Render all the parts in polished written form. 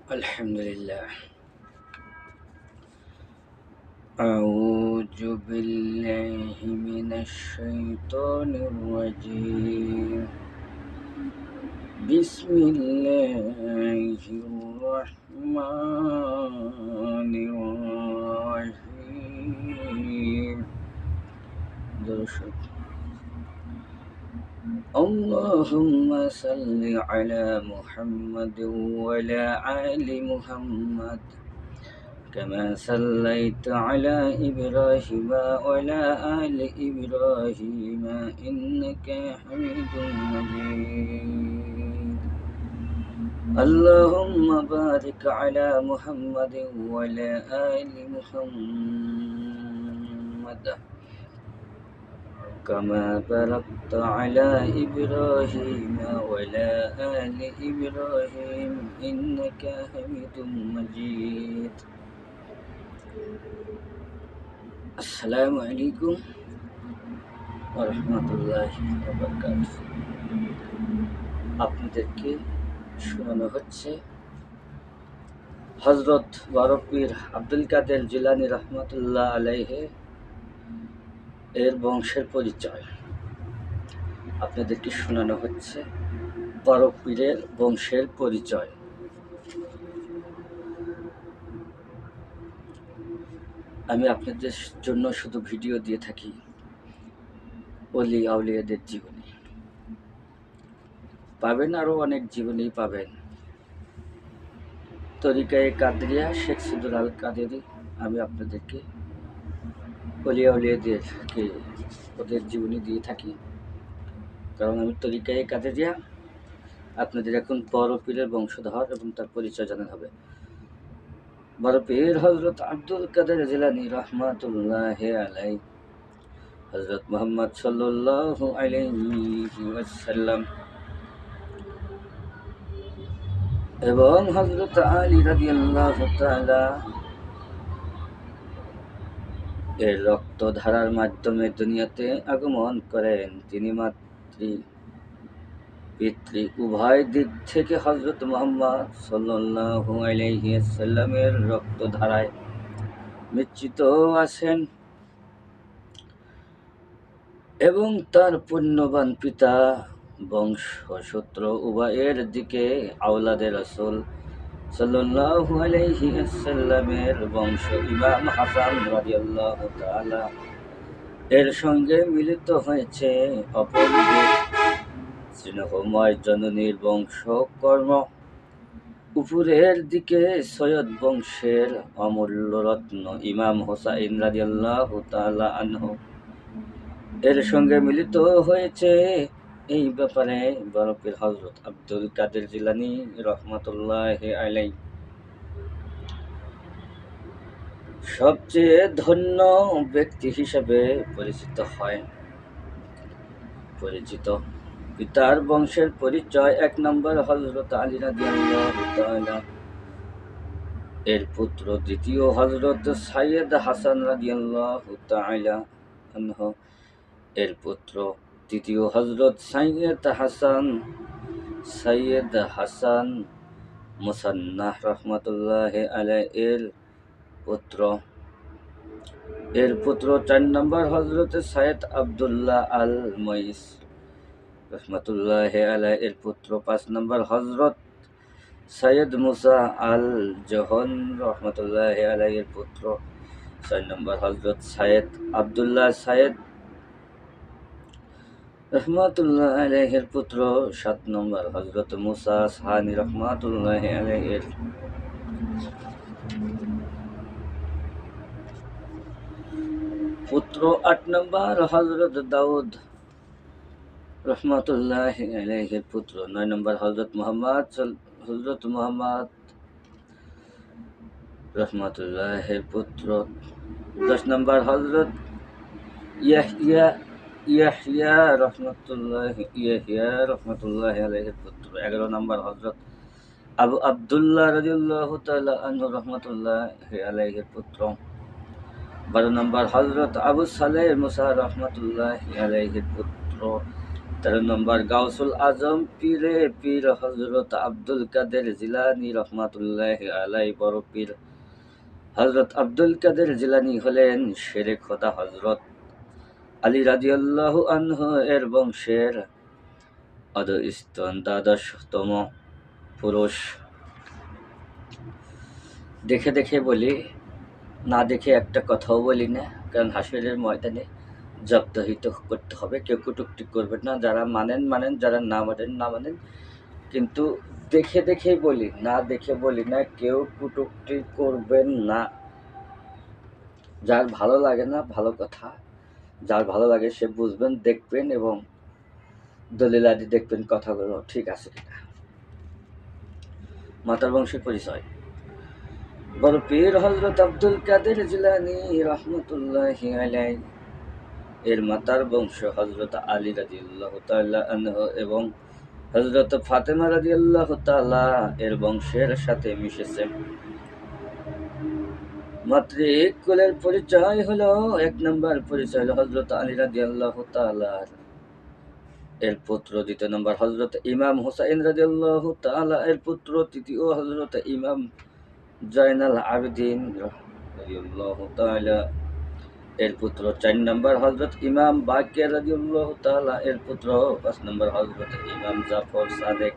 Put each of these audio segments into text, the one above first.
الحمد لله. أعوذ بالله من الشيطان الرجيم. بسم الله الرحمن الرحيم. درشد. اللهم صل على محمد وعلى آل محمد كما صليت على إبراهيم وعلى آل إبراهيم إنك حميد مجيد. اللهم بارك على محمد وعلى آل محمد كما باركت على إبراهيم وعلى آل إبراهيم إنك حميد مجيد. আসসালামু আলাইকুম ওয়া রাহমাতুল্লাহি ওয়া বারাকাতুহু। আপনাদেরকে শোনানো হচ্ছে হযরত বড় পীর আব্দুল কাদের জিলানী রাহমাতুল্লাহ আলাইহি এর বংশের পরিচয়। আপনাদেরকে শোনানো হচ্ছে বড় পীরের বংশের পরিচয়। আমি আপনাদের জন্য শুধু ভিডিও দিয়ে থাকি ওলি আউলিয়াদের জীবনী। পাবেন আরো অনেক জীবনী পাবেন। তরিকায়ে কাদরিয়া শেখ সিদুর আল কাদেরি, আমি আপনাদেরকে ওলি আউলিয়াদেরকে ওদের জীবনী দিয়ে থাকি, কারণ আমি তরিকায়ে কাদরিয়া। আপনাদের এখন বড় পীরের বংশধর এবং তার পরিচয় জানানো হবে। বড় পীর হযরত আব্দুল কাদের জিলানী রাহমাতুল্লাহি আলাইহি, হযরত মুহাম্মদ সাল্লাল্লাহু আলাইহি ওয়াসাল্লাম এবং হযরত আলী রাদিয়াল্লাহু তাআলা এর রক্তধারার মাধ্যমে দুনিয়াতে আগমন করেন। তিনি পিতৃ উভয় দিক থেকে হযরত মুহাম্মদ সাল্লাল্লাহু আলাইহি ওয়াসাল্লামের রক্তধারায় মিশ্রিত আছেন এবং তার পুণ্যবান পিতা বংশসূত্র উভয়ের দিকে আওলাদে রাসূল সাল্লাল্লাহু আলাইহি ওয়াসাল্লামের বংশ ইমাম হাসান রাদিয়াল্লাহু তাআলা এর সঙ্গে মিলিত হয়েছে। অপরদিকে স্নেহময় জননীর বংশকর্ম উপরের দিকে সৈয়দ বংশের অমূল্য রত্ন ইমাম হোসাইন রাদিয়াল্লাহু তাআলা আনহু এর সঙ্গে মিলিত হয়েছে। এই ব্যাপারে বড় পীর হযরত আব্দুল কাদের জিলানী রাহমাতুল্লাহি আলাইহি সবচেয়ে ধন্য ব্যক্তি হিসেবে পরিচিত। পিতার বংশের পরিচয়: ১ নম্বর হযরত আলী রাদিয়াল্লাহু তাআলা এর পুত্র, দ্বিতীয় হযরত সাইয়্যিদ হাসান রাদিয়াল্লাহু তাআলা আনহু এর পুত্র, তৃতীয় হযরত সাইয়্যিদ হাসান মুসান্নাহ রাহমাতুল্লাহি আলাইহি এর পুত্র, ৪ নম্বর হযরত সৈয়দ আব্দুল্লাহ আল মুইস রাহমাতুল্লাহি আলাইহি এর পুত্র, ৫ নম্বর হযরত সৈয়দ মুসা আল জোহন রাহমাতুল্লাহি আলাইহি এর পুত্র, ৬ নম্বর হযরত সৈয়দ আব্দুল্লাহ সাইদ রাহমাতুল্লাহি আলাইহি এর পুত্র, ৭ নম্বর হযরত মুসা সাহানী রাহমাতুল্লাহি আলাইহি এর পুত্র, ৮ নম্বর হযরত দাউদ রাহমাতুল্লাহি আলাইহি এর পুত্র, ৯ নম্বর হযরত মুহাম্মদ রাহমাতুল্লাহি এর পুত্র, ১০ নম্বর হযরত ইয়াহইয়া রাহমাতুল্লাহি আলাইহি এর পুত্র, ১১ নম্বর হযরত আবু আব্দুল্লাহ রাদিয়াল্লাহু তাআলা আনহু রাহমাতুল্লাহি আলাইহি এর পুত্র, ১২ নম্বর হযরত আবু সালেহ মুসা রাহমাতুল্লাহি আলাইহি এর পুত্র, 13 নম্বর গাউসুল আজম পীরে পীর হযরত আব্দুল কাদের জিলানী রহমাতুল্লাহি আলাইহি। বড় পীর হযরত আব্দুল কাদের জিলানী হলেন শেরে খোদা হযরত আলী রাদিয়াল্লাহু আনহু এর বংশের অধস্তন দ্বাদশতম পুরুষ। দেখে দেখে বলি, না দেখে একটা কথাও বলি না, কারণ হাসরের ময়দানে জব্দহিত করতে হবে। কেউ কটূক্তি করবেন না, যারা মানেন মানেন, যারা না মানেন না মানেন, কিন্তু দেখে দেখেই বলি, না দেখে বলি না। কেউ কটূক্তি করবেন না। যার ভালো লাগে না ভালো কথা, যার ভালো লাগে সে বুঝবেন, দেখবেন এবং দলিল আদি দেখবেন কথাগুলো ঠিক আছে কিনা। মাতার বংশের পরিচয়। বড় পীর হযরত আব্দুল কাদের জিলানী রহমাতুল্লাহি আলাইহি এর মাতার বংশ হযরত আলী রাদিয়াল্লাহু তাআলা আনহু এবং হযরত ফাতেমা রাদিয়াল্লাহু তাআলা এর বংশের সাথে মিশেছে। মাতৃক কুলের পরিচয় হলো, 1 নম্বর পরিচয় হলো হযরত আলী রাদিয়াল্লাহু তাআলা এর পুত্র। 2 নম্বর হযরত ইমাম হুসাইন রাদিয়াল্লাহু তাআলা এর পুত্র। 3য় হযরত ইমাম জয়নাল আবেদিন রাদিয়াল্লাহু তাআলা এর পুত্র। 4 নম্বর হযরত ইমাম বাকির রাদিয়াল্লাহু তাআলা এর পুত্র। 5 নম্বর হযরত ইমাম জাফর সাদেক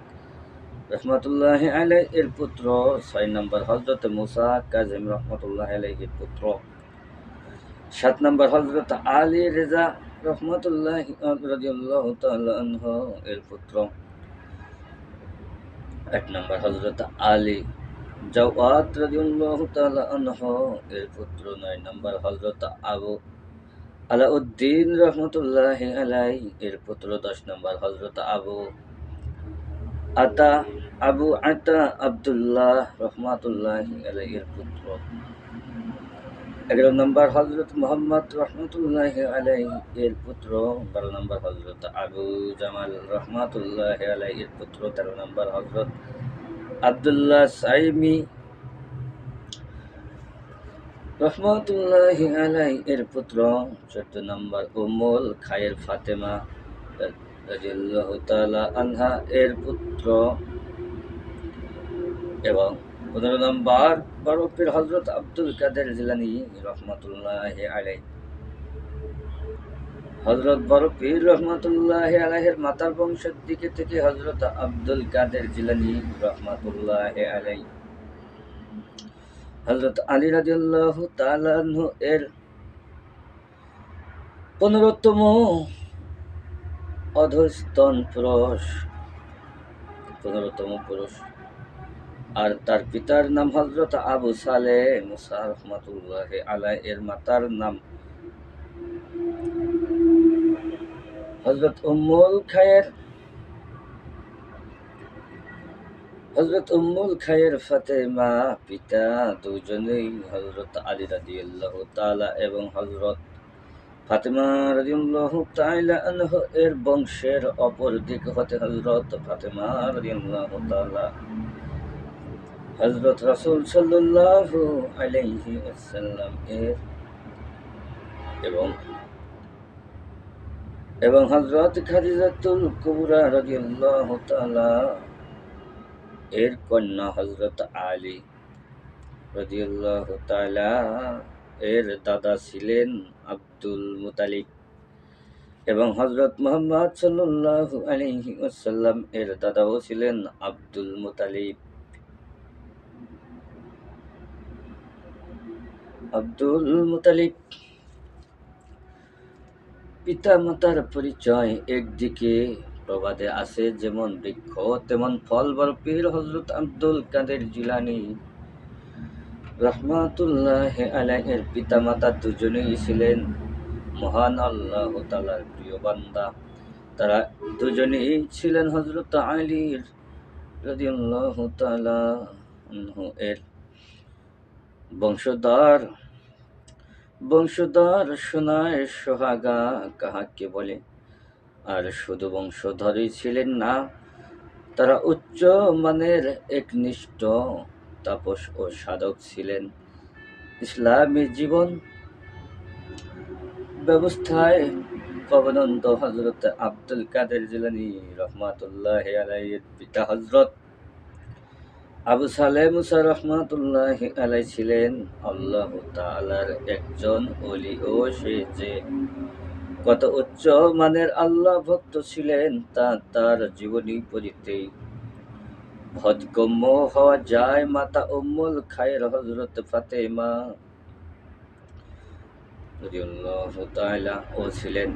রহমাতুল্লাহি আলাইহি এর পুত্র। 6 নম্বর হযরত মুসা কাযিম রহমাতুল্লাহি আলাইহি এর পুত্র। 7 নম্বর হযরত আলী রেজা রহমাতুল্লাহি রাদিয়াল্লাহু তাআলা আনহু এর পুত্র। 8 নম্বর হযরত আলী জাওয়াদ রাদিয়াল্লাহু তাআলা আনহু এর পুত্র। 9 নম্বর হযরত আবু আলাউদ্দিন রহমাতুল্লাহি আলাইহি এর পুত্র। 10 নম্বর হযরত আবু আতা আব্দুল্লাহ রহমাতুল্লাহি আলাইহি এর পুত্র। 11 নম্বর হযরত মুহাম্মদ রহমাতুল্লাহি আলাইহি এর পুত্র। 12 নম্বর হযরত আবু জামাল রহমাতুল্লাহি আলাইহি এর পুত্র। 13 নম্বর হযরত আব্দুল্লাহ সাইমি রহমাতুল্লাহি আলাইহি এর পুত্র। 14 নম্বর উম্মুল খায়ের ফাতেমা রাদিয়াল্লাহু তাআলা আনহা এর পুত্র এবং 15 নম্বর বড় পীর হযরত আব্দুল কাদের জিলানী রহমাতুল্লাহি আলাইহি। হযরত বড় পীর রহমাতুল্লাহি আলাইহির মাতার বংশের দিকে থেকে হযরত আব্দুল কাদের জিলানী রহমাতুল্লাহি আলাইহি হযরত আলী রাদিয়াল্লাহু তাআলা আনহু এর 15তম অধস্তন পুরুষ। 15তম পুরুষ। আর তার পিতার নাম হযরত আবু সালেহ মুসা রহমাতুল্লাহি আলাইহি এর মাতার নাম হযরত উম্মুল খায়ের ফাতেমা। পিতা দুজনেই হযরত আলী রাদিয়াল্লাহু তাআলা এবং হযরত ফাতেমা রাদিয়াল্লাহু তাআলা আনহু এর বংশের অপর দিক হতে হযরত ফাতেমা রাদিয়াল্লাহু তাআলা হযরত রাসূল সাল্লাল্লাহু আলাইহি ওয়াসাল্লাম এর এবং হযরত খাদিজাতুল কুবরা রাদিয়াল্লাহু তাআলা এর কন্যা হযরত আলী রাদিয়াল্লাহু তাআলা এর দাদা ছিলেন আব্দুল মুতালিব এবং হযরত মুহাম্মদ সাল্লাল্লাহু আলাইহি ওয়াসাল্লাম এর দাদাও ছিলেন আব্দুল মুতালিব। পিতা মাতার পরিচয়। একদিকে প্রবাদে আছে যেমন বৃক্ষ তেমন ফল। বড় পীর হযরত আব্দুল কাদের জিলানী রহমাতুল্লাহি আলাইহি এর পিতা মাতা দুজনেই ছিলেন মহান আল্লাহ তাআলার প্রিয় বান্দা। তারা দুজনেই ছিলেন হযরত আলী রাদিয়াল্লাহু তাআলা আনহু এর বংশধর সোনায় সোহাগা কাহাকে বলে। আর শুধু বংশধরই ছিলেন না, তারা উচ্চ মানের একনিষ্ঠ তাপস ও সাধক ছিলেন। ইসলামী জীবন ব্যবস্থায় প্রবনন্দ হযরত আব্দুল কাদের জিলানী রহমাতুল্লাহি আলাইহির পিতা হযরত আবু সালেহ মুসা রহমাতুল্লাহি আলাইহি ছিলেন আল্লাহ তাআলার একজন ওলি ও সে যে কত উচ্চ মানের আল্লাহ ভক্ত ছিলেন তা তার জীবনী পড়িতেই বোধগম্য হওয়া যায়। মাতা উম্মুল খায়র হযরত ফাতেমা রাদিয়াল্লাহু তাআলা ও ছিলেন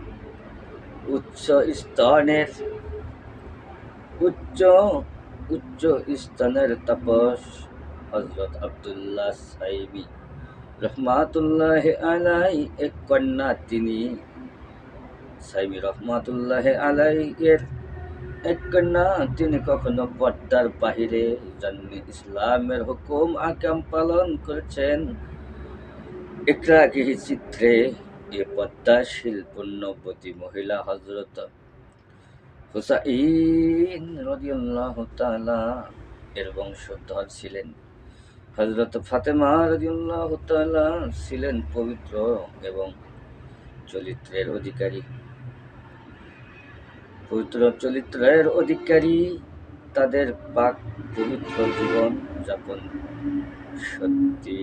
উচ্চ স্তনের উচ্চ উচ্চ স্থানের তাপস হযরত আব্দুল্লাহ সাইবি রহমাতুল্লাহি আলাইহি এক কন্যা তিনি সাইবি রহমাতুল্লাহি আলাইহি এর এক কন্যা তিনি কখনো পর্দার বাহিরে যাননি, ইসলামের হুকুম আকাম পালন করেছেন। ইকরাগী চিত্রে এ পদ্মাশীল পুণ্যবতী মহিলা হযরত হুসাইন রাদিয়াল্লাহু তাআলা এর বংশধর ছিলেন। হযরত ফাতেমা রাদিয়াল্লাহু তাআলা ছিলেন পবিত্র এবং চরিত্রের অধিকারী। পবিত্র চরিত্রের অধিকারী তাদের পাক পবিত্র জীবন যাপন সত্যি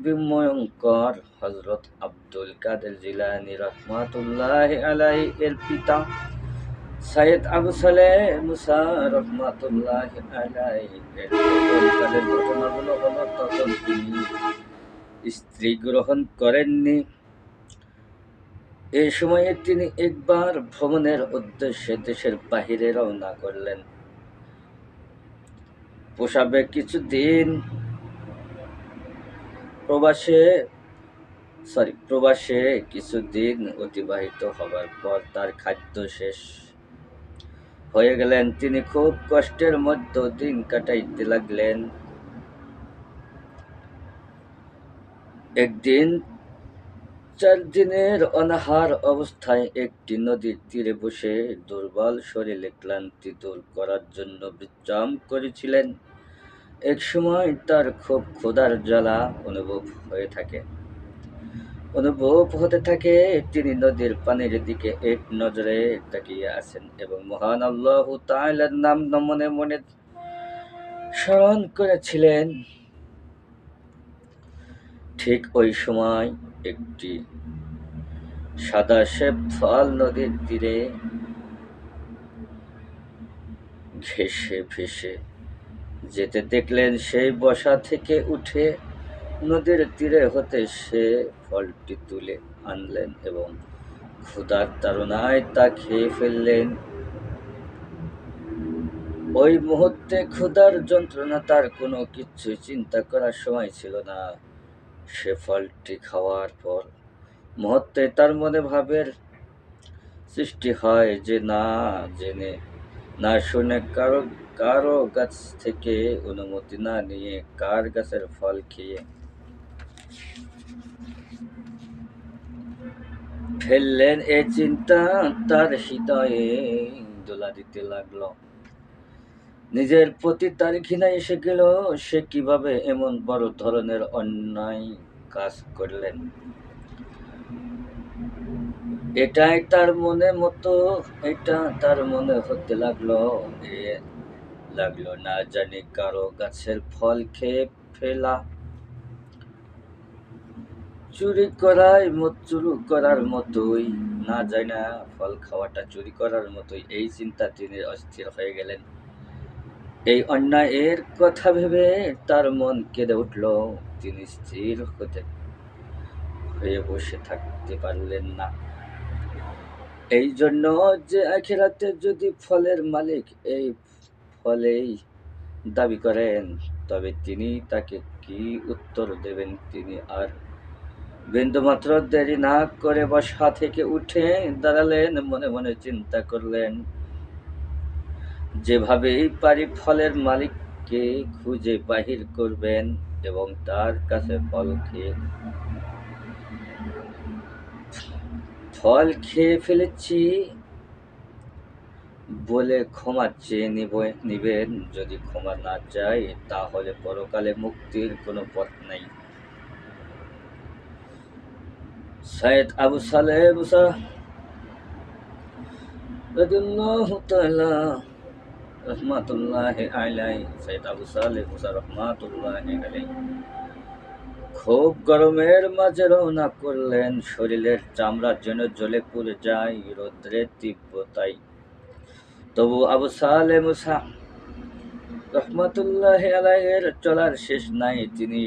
বিস্ময়ঙ্কর। হযরত আব্দুল কাদের জিলানী রহমাতুল্লাহি আলাইহি এর পিতা সৈয়দ আবু সালেহ মুসা রহমাতুল্লাহি আলাইহি এর তখনকালের ঘটনাগুলো হলো, তখন তিনি স্ত্রী গ্রহণ করেননি। এই সময়ে তিনি একবার ভ্রমণের উদ্দেশ্যে দেশের বাহিরে রওনা করলেন। প্রবাসে কিছুদিন অতিবাহিত হবার পর তার খাদ্য শেষ হয়ে গেলেন। তিনি খুব কষ্টের মধ্যে দিন কাটাইতে লাগলেন। একদিন 4 দিনের অনাহার অবস্থায় একটি নদীর তীরে বসে দুর্বল শরীরে ক্লান্তি দূর করার জন্য বিশ্রাম করেছিলেন। এক সময় তার খুব ক্ষুধার জ্বালা অনুভব হতে থাকে। তিনি নদীর পানির দিকে এক নজরে তাকিয়ে আছেন এবং মহান আল্লাহ তাআলার নাম মনে মনে স্মরণ করেছিলেন। ঠিক ওই সময় একটি সাদা শ্বেত ফল নদীর তীরে ভেসে যেতে দেখলেন। সেই বসা থেকে উঠে নদীর তীরে হতে সে ফলটি তুলে আনলেন এবং ক্ষুধার তাড়নায় তা খেয়ে ফেললেন। ওই মুহূর্তে ক্ষুধার যন্ত্রণা তার কোনো কিছু চিন্তা করার সময় ছিল না। সে ফলটি খাওয়ার পর মুহূর্তে তার মনে ভাবের সৃষ্টি হয় যে না জেনে না শুনে কারো গাছ থেকে অনুমতি না নিয়ে কার গাছের ফল খেয়ে ফেললেন। এই চিন্তা তার হৃদয়ে দোলা দিতে লাগলো। নিজের প্রতি তার ঘৃণা এসে গেল। সে কিভাবে এমন বড় ধরনের অন্যায় কাজ করলেন, এটা তার মনে হতে লাগলো। না জানি কারো গাছের ফল খেয়ে ফেলা চুরি করার মতোই, না জানা ফল খাওয়াটা চুরি করার মতোই। এই চিন্তা তিনি অস্থির হয়ে গেলেন। এই অন্যায়ের কথা ভেবে তার মন কেঁদে উঠল। তিনি স্থির হয়ে বসে থাকতে পারলেন না। এই জন্য যে আখিরাতে যদি ফলের মালিক এই ফলেই দাবি করেন, তবে তিনি তাকে কি উত্তর দেবেন? তিনি আর বিন্দুমাত্র দেরি না করে বসা থেকে উঠে দাঁড়ালেন। মনে মনে চিন্তা করলেন, যেভাবেই পারি ফলের মালিককে খুঁজে বাহির করবেন এবং তার কাছে ফল খেয়ে ফেলেছি বলে ক্ষমা চেয়ে নিবেন। যদি ক্ষমা না চাই তাহলে পরকালে মুক্তির কোনো পথ নাই। সৈয়দ আবু সালেহ মুসা রাদিয়াল্লাহু তাআলা রহমাতুল্লাহি আলাইহি, সৈয়দ আবু সালেহ মুসা রহমাতুল্লাহি আলাইহি খুব গরমের মাঝে রওনা করলেন। শরীরের চামড়া যেন জ্বলে পুড়ে যায় রৌদ্রের তীব্রতায়। তবু আবু সালেহ মুসা রহমাতুল্লাহি আলাইহির চলার শেষ নাই। তিনি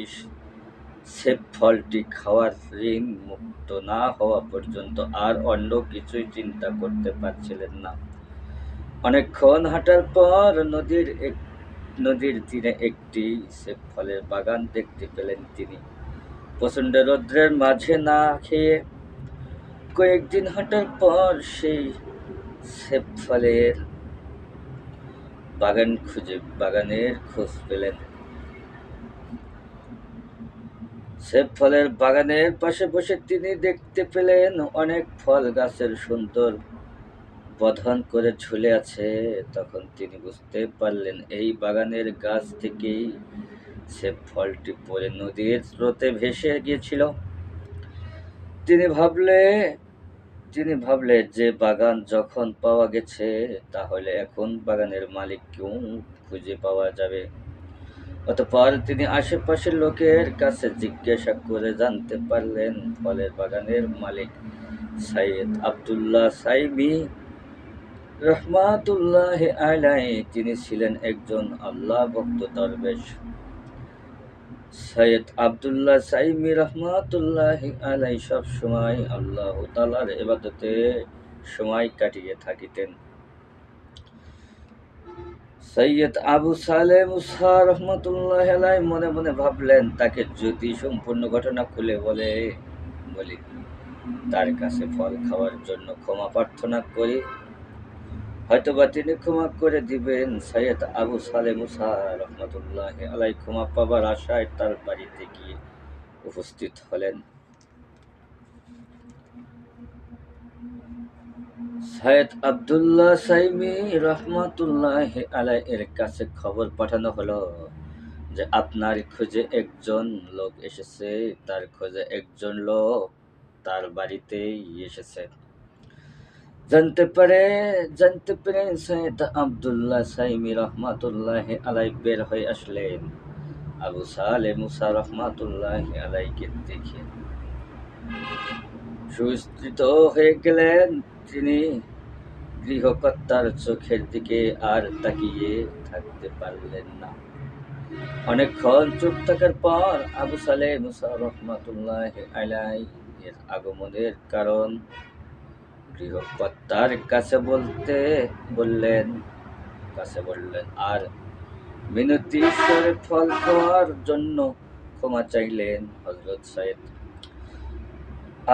সে ফলটি খাওয়ার ঋণ মুক্ত না হওয়া পর্যন্ত আর অন্য কিছুই চিন্তা করতে পারছিলেন না। অনেকক্ষণ হাঁটার পর নদীর তীরে একটি সেব ফলের বাগান দেখতে পেলেন তিনি। প্রচণ্ড রৌদ্রের মাঝে না খেয়ে কয়েকদিন হাঁটার পর সেই সেব ফলের বাগানের খোঁজ পেলেন। সেব ফলের বাগানের পাশে বসে তিনি দেখতে পেলেন অনেক ফল গাছের সুন্দর বধন করে ঝুলে আছে। তখন তিনি বুঝতে পারলেন এই বাগানের গাছ থেকেই সেব ফলটি পড়ে নদীর স্রোতে ভেসে গিয়েছিল। তিনি ভাবলে যে বাগান যখন পাওয়া গেছে, তাহলে এখন বাগানের মালিককেও খুঁজে পাওয়া যাবে। অতঃপর তিনি আশেপাশের লোকের কাছে জিজ্ঞাসা করে জানতে পারলেন ফলের বাগানের মালিক সৈয়দ আব্দুল্লাহ সাইমি রহমাতুল্লাহি আলাইহি। তিনি ছিলেন একজন আল্লাহ ভক্ত দরবেশ। সৈয়দ আব্দুল্লাহ সাইমি রহমাতুল্লাহি আলাইহি সব সময় আল্লাহ তাআলার ইবাদতে সময় কাটিয়ে থাকিতেন। সৈয়দ আবু সালেহ মুসা রহমাতুল্লাহি আলাইহি মনে মনে ভাবলেন, তাকে যদি সম্পূর্ণ ঘটনা খুলে বলি, তার কাছে ফল খাওয়ার জন্য ক্ষমা প্রার্থনা করি, হয়তোবা তিনি ক্ষমা করে দিবেন। সৈয়দ আবু সালেহ মুসা রহমাতুল্লাহি আলাইহি ক্ষমা পাবার আশায় তার বাড়িতে গিয়ে উপস্থিত হলেন। সৈয়দ আব্দুল্লাহ সাইমি রহমাতুল্লাহি আলাইহির কাছে খবর পাঠানো হলো যে আপনার খোঁজে একজন লোক এসেছে। তার খোঁজে একজন লোক তার বাড়িতেই এসেছে। জানতে পেরে সৈয়দ আব্দুল্লাহ সাইমি রহমাতুল্লাহি আলাইহি বের হয়ে আসলেন। আবু সালেহ মুসা রহমাতুল্লাহি আলাইহিকে দেখে সুস্থিত হয়ে গেলেন। তিনি গৃহকর্তার চোখের দিকে আর তাকিয়ে থাকতে পারলেন না। অনেকক্ষণ চুপ থাকার পর আবু সালেহ মুসা রহমাতুল্লাহি আলাইহি এর আগমনের কারণ গৃহকর্তার কাছে বললেন আর মিনতি স্বরে ফল খাওয়ার জন্য ক্ষমা চাইলেন। হযরত সৈয়দ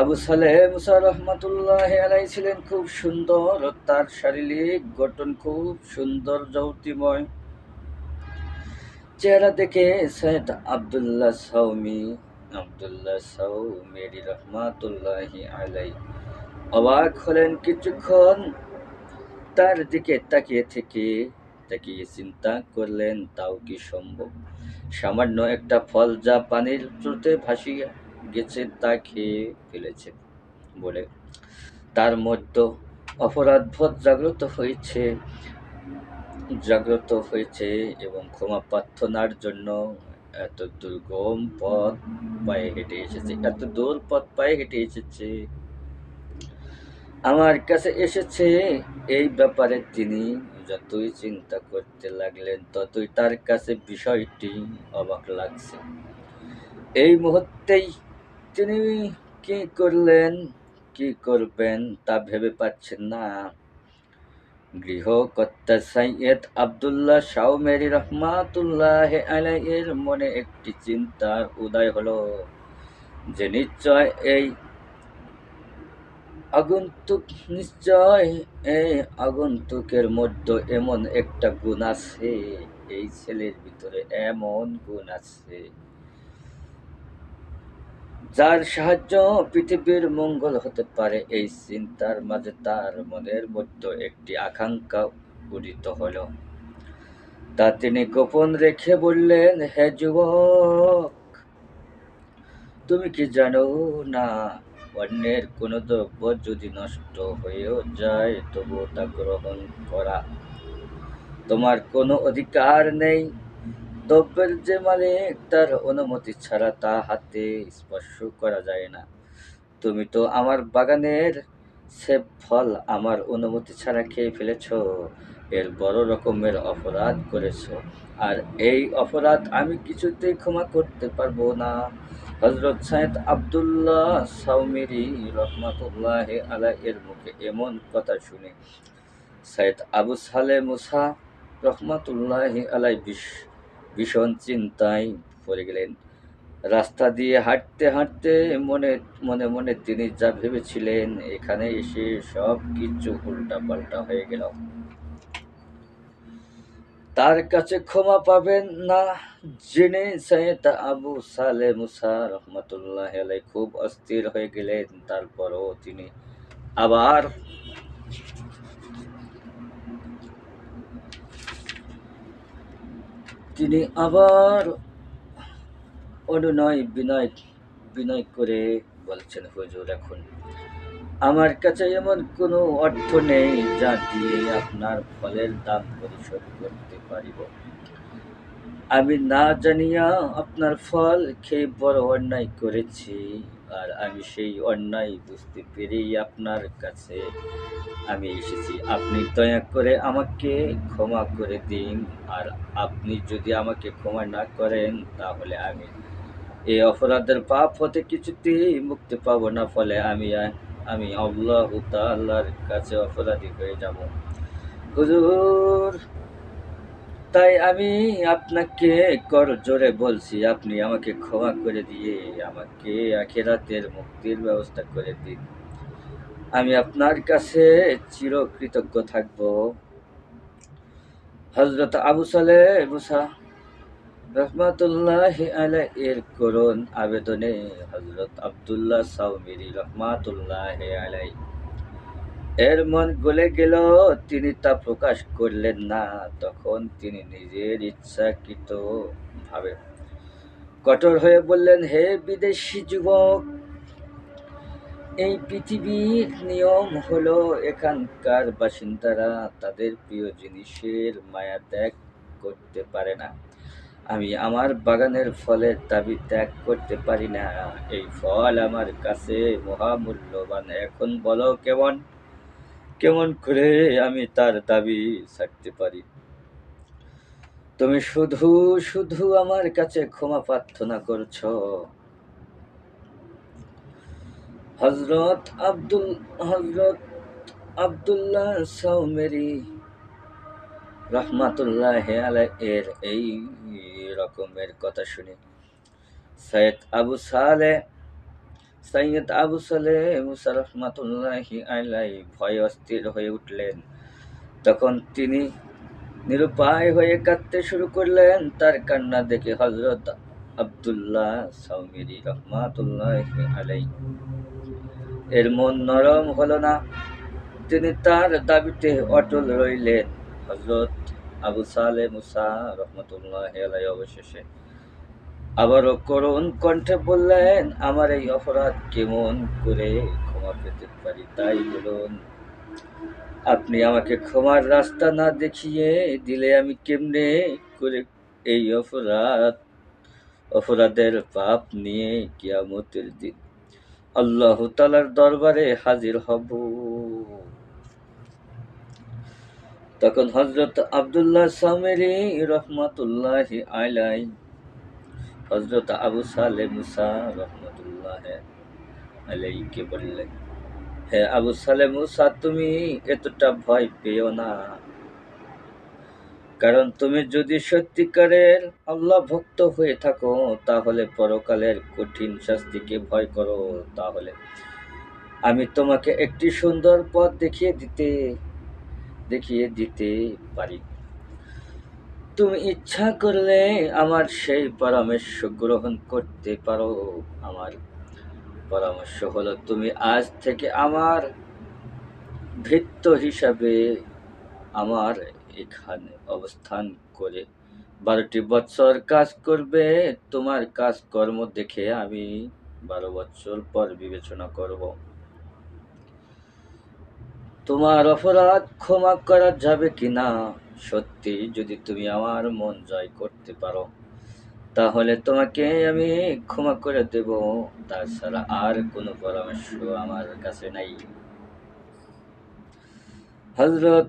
আবু সালেহ মুসা রহমাতুল্লাহি আলাইহি ছিলেন খুব সুন্দর। তার শারীরিক গঠন খুব সুন্দর, জ্যোতির্ময় চেহারা দেখে সৈয়দ আব্দুল্লাহ সাউমেরি রহমাতুল্লাহি আলাইহি অবাক হলেন। কিছুক্ষণ তার দিকে তাকিয়ে চিন্তা করলেন, তাও কি সম্ভব? সামান্য একটা ফল যা পানির স্রোতে ভাসিয়ে গেছে তা খেয়ে ফেলেছে বলে তার মধ্যে অপরাধবোধ জাগ্রত হয়েছে এবং ক্ষমা প্রার্থনার জন্য এত দূর পথ পায়ে হেঁটে এসেছে আমার কাছে এসেছে। এই ব্যাপারে তিনি যতই চিন্তা করতে লাগলেন, ততই তার কাছে বিষয়টি অবাক লাগছে। এই মুহূর্তেই তিনি কি করবেন তা ভেবে পাচ্ছেন না। গৃহকর্তা সৈয়দ আব্দুল্লাহ সাউমেরি রহমাতুল্লাহি আলাইহির মনে একটি চিন্তার উদয় হলো যে নিশ্চয় এই আগন্তুকের মধ্যে এমন একটা গুণ আছে, এই ছেলের ভিতরে এমন গুণ আছে যার সাহায্য পৃথিবীর মঙ্গল হতে পারে। এই চিন্তার মাঝে তার মনের মধ্যে একটি আকাঙ্ক্ষা উদিত হল। তা তিনি গোপন রেখে বললেন, হে যুবক, তুমি কি জানো না অন্যের কোনো দ্রব্য যদি নষ্ট হয়েও যায় তবুও তা গ্রহণ করা তোমার কোনো অধিকার নেই। দ্রব্যের যে মালিক তার অনুমতি ছাড়া তা হাতে স্পর্শ করা যায় না। তুমি তো আমার বাগানের সেব ফল আমার অনুমতি ছাড়া খেয়ে ফেলেছ, এর বড় রকমের অপরাধ করেছ। আর এই অপরাধ আমি কিছুতেই ক্ষমা করতে পারবো না। হযরত সাইয়েদ আব্দুল্লাহ সাওমিরি রহমাতুল্লাহ আলাইহির মুখে এমন কথা শুনে সাইয়েদ আবু সালেহ মুসা রহমাতুল্লাহি আলাইহি ভীষণ চিন্তায় পড়ে গেলেন। রাস্তা দিয়ে হাঁটতে হাঁটতে মনে মনে মনে তিনি যা ভেবেছিলেন এখানে এসে সব কিছু উল্টাপাল্টা হয়ে গেল। তার কাছে ক্ষমা পাবেন না জেনে সৈয়দ আবু সালেহ মুসা রহমাতুল্লাহ আলাইহি খুব অস্থির হয়ে গেলেন। তারপরও আবার তিনি আবার অনুনয় বিনয় বিনয় করে বলছেন, হুজুর এখন আমার কাছে এমন কোনো অর্থ নেই যা দিয়ে আপনার ফলের দাম পরিশোধ করতে পারিব। আমি না জানিয়া আপনার ফল খেয়ে বড় অন্যায় করেছি, আর আমি সেই অন্যায় বুঝতে পেরেই আপনার কাছে আমি এসেছি। আপনি দয়া করে আমাকে ক্ষমা করে দিন, আর আপনি যদি আমাকে ক্ষমা না করেন তাহলে আমি এই অপরাধের পাপ হতে কিছুতেই মুক্তি পাবো না। ফলে আমি আল্লাহ তাআলার কাছে অপরাধী হয়ে যাব। হুজুর, তাই আমি আপনাকে করজোড়ে বলছি, আপনি আমাকে ক্ষমা করে দিয়ে আমাকে আখিরাতের মুক্তির ব্যবস্থা করে দিন। আমি আপনার কাছে চিরকৃতজ্ঞ থাকব। হযরত আবু সালেহ মুসা রহমাতুল্লাহি আলাইহির করুণ আবেদনে হযরত আব্দুল্লাহ সাওমিরি রহমাতুল্লাহি আলাইহি এর মন গলে গেল। তিনি তা প্রকাশ করলেন না। তখন তিনি নিজের ইচ্ছাকৃত ভাবে কঠোর হয়ে বললেন, হে বিদেশী যুবক, এই পৃথিবীর নিয়ম হলো এখানকার বাসিন্দারা তাদের প্রিয় জিনিসের মায়া ত্যাগ করতে পারে না। আমি আমার বাগানের ফলের দাবি ত্যাগ করতে পারি না। এই ফল আমার কাছে মহামূল্যবান। এখন বলো কেমন করে আমি তার দাবি ছাড়তে পারি? তুমি শুধু শুধু আমার কাছে ক্ষমা প্রার্থনা করছ। হযরত আব্দুল্লাহ সাওমিরি রহমাতুল্লাহি আলাইহির এই রকমের কথা শুনে সৈয়দ আবু সালেহ মুসা রহমাতুল্লাহি আলাইহি ভয়ে অস্থির হয়ে উঠলেন। তখন তিনি নিরুপায় হয়ে কাঁদতে শুরু করলেন। তার কান্না দেখে হযরত আব্দুল্লাহ সাওমিরি রহমাতুল্লাহি আলাইহি এর মন নরম হলো না। তিনি তার দাবিতে অটল রইলেন। হযরত আবু সালেহ মুসা রহমাতুল্লাহি আলাইহি অবশেষে আবারও করুণ কণ্ঠে বললেন, আমার এই অপরাধ কেমন করে ক্ষমা পেতে পারি তাই বলুন। আপনি আমাকে ক্ষমার রাস্তা না দেখিয়ে দিলে আমি কেমনে করে এই অপরাধের পাপ নিয়ে কিয়ামতের দিন আল্লাহ তাআলার দরবারে হাজির হব। তখন হযরত আব্দুল্লাহ সাওমিরি রহমাতুল্লাহি আলাইহি হযরত আবু সালেহ মুসা রহমাতুল্লাহি আলাইহিকে বললেন, হে আবু সালেহ মুসা, তুমি এতটা ভয় পেও না। কারণ তুমি যদি সত্যিকারের আল্লাহ ভক্ত হয়ে থাকো তাহলে পরকালের কঠিন শাস্তিকে ভয় করো। তাহলে আমি তোমাকে একটি সুন্দর পথ দেখিয়ে দিতে পারি। তুমি ইচ্ছা করলে আমার সেই পরামর্শ গ্রহণ করতে পারো। আমার পরামর্শ হলো, তুমি আজ থেকে আমার ভৃত্য হিসাবে আমার এখানে অবস্থান করে 12টি বৎসর কাজ করবে। তোমার কাজকর্ম দেখে আমি 12 বছর পর বিবেচনা করব। তোমার অপরাধ ক্ষমা করা যাবে কিনা। সত্যি যদি তুমি আমার মন জয় করতে পারো, তাহলে তোমাকে আমি ক্ষমা করে দেব। তাছাড়া আর কোনো পরামর্শ আমার কাছে নাই। হযরত